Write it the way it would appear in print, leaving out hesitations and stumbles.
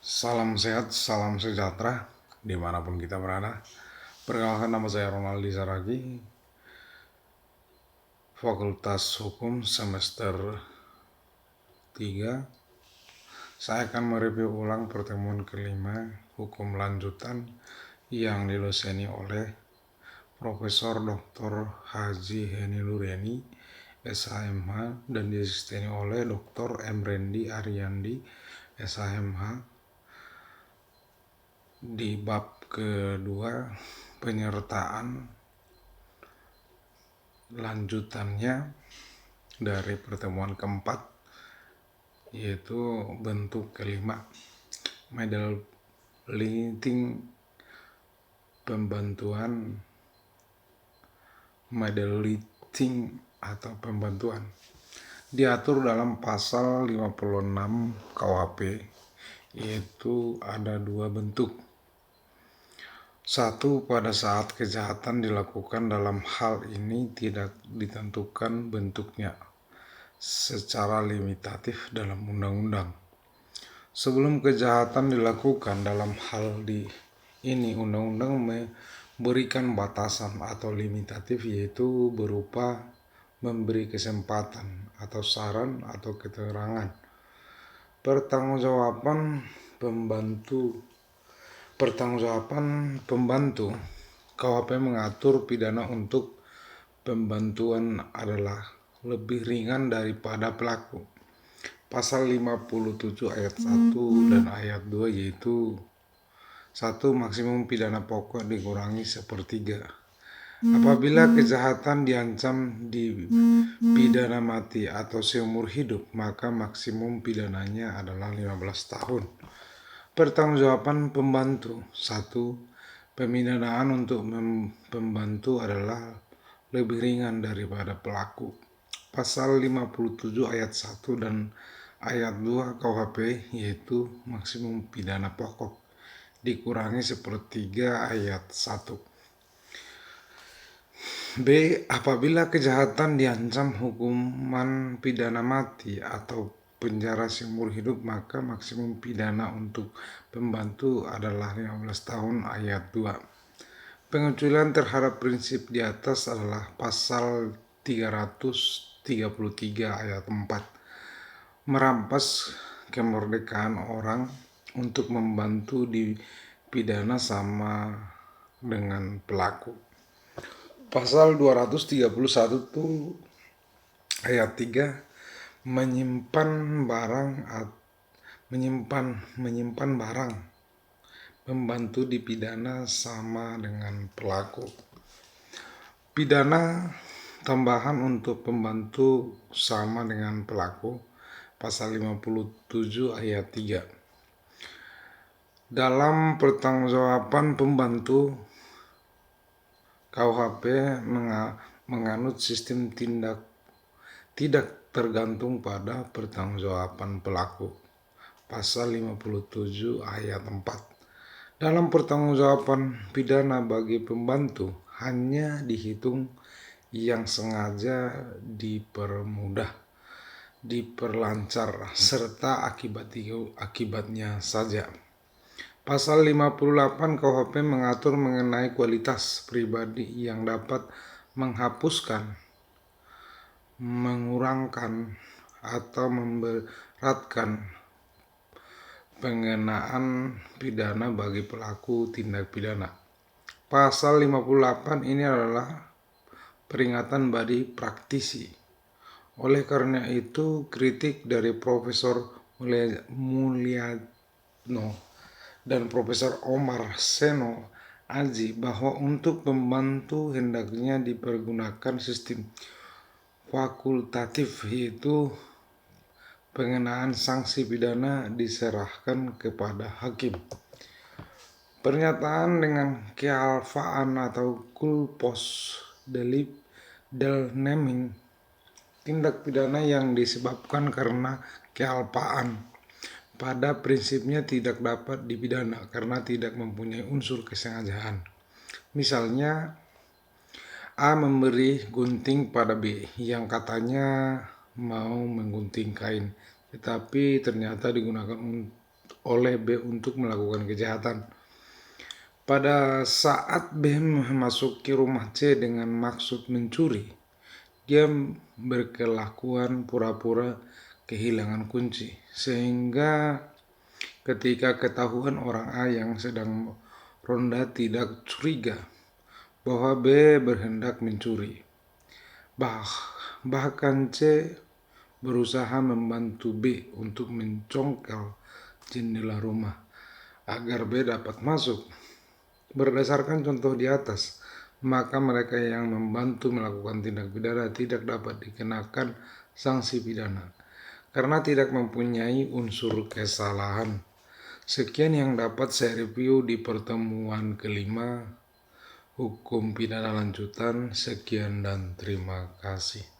Salam sehat, salam sejahtera dimanapun kita berada. Perkenalkan, nama saya Ronaldi Saragi, Fakultas Hukum semester 3. Saya akan mereview ulang pertemuan kelima hukum lanjutan yang didoseni oleh Profesor Dr. Haji Heni Lureni, SHMH, dan diasisteni oleh Dr. Emrendi Ariandi, SHMH, di bab kedua, penyertaan lanjutannya dari pertemuan keempat, yaitu bentuk kelima, model limiting pembantuan, moderating atau pembantuan, diatur dalam pasal 56 KUHP, yaitu ada dua bentuk. Satu, pada saat kejahatan dilakukan, dalam hal ini tidak ditentukan bentuknya secara limitatif dalam undang-undang. Sebelum kejahatan dilakukan, dalam hal ini undang-undang memberikan batasan atau limitatif, yaitu berupa memberi kesempatan atau saran atau keterangan. Pertanggungjawaban pembantu KUHP mengatur pidana untuk pembantuan adalah lebih ringan daripada pelaku. Pasal 57 ayat 1 dan ayat 2, yaitu 1. Maksimum pidana pokok dikurangi sepertiga. Apabila kejahatan diancam dipidana mati atau seumur hidup, maka maksimum pidananya adalah 15 tahun. Pertanggungjawaban pembantu. 1. Pemidanaan untuk pembantu adalah lebih ringan daripada pelaku. Pasal 57 ayat 1 dan ayat 2 KUHP, yaitu maksimum pidana pokok dikurangi sepertiga ayat 1. B. Apabila kejahatan diancam hukuman pidana mati atau penjara seumur hidup, maka maksimum pidana untuk pembantu adalah 15 tahun ayat 2. Pengecualian terhadap prinsip di atas adalah pasal 333 ayat 4. Merampas kemerdekaan orang untuk membantu dipidana sama dengan pelaku. Pasal 231 ayat 3, menyimpan barang pembantu dipidana sama dengan pelaku. Pidana tambahan untuk pembantu sama dengan pelaku. Pasal 57 ayat 3. Dalam pertanggungjawaban pembantu, KUHP menganut sistem tidak tergantung pada pertanggungjawaban pelaku. Pasal 57 ayat 4. Dalam pertanggungjawaban pidana bagi pembantu, hanya dihitung yang sengaja dipermudah, diperlancar, serta akibatnya saja. Pasal 58 KUHP mengatur mengenai kualitas pribadi yang dapat menghapuskan, mengurangkan, atau memberatkan pengenaan pidana bagi pelaku tindak pidana. Pasal 58 ini adalah peringatan bagi praktisi. Oleh karena itu, kritik dari Profesor Mulyadno dan Profesor Omar Seno Aji bahwa untuk pembantu hendaknya dipergunakan sistem fakultatif, yaitu pengenaan sanksi pidana diserahkan kepada hakim. Pernyataan dengan kealfaan atau culpos delicti del neming, tindak pidana yang disebabkan karena kealpaan, pada prinsipnya tidak dapat dipidana karena tidak mempunyai unsur kesengajaan. Misalnya, A memberi gunting pada B yang katanya mau menggunting kain, tetapi ternyata digunakan oleh B untuk melakukan kejahatan. Pada saat B memasuki rumah C dengan maksud mencuri, dia berkelakuan pura-pura kehilangan kunci, sehingga ketika ketahuan orang A yang sedang ronda tidak curiga bahwa B berhendak mencuri. Bahkan C berusaha membantu B untuk mencongkel jendela rumah agar B dapat masuk. Berdasarkan contoh di atas, maka mereka yang membantu melakukan tindak pidana tidak dapat dikenakan sanksi pidana karena tidak mempunyai unsur kesalahan. Sekian yang dapat saya review di pertemuan kelima hukum pidana lanjutan. Sekian dan terima kasih.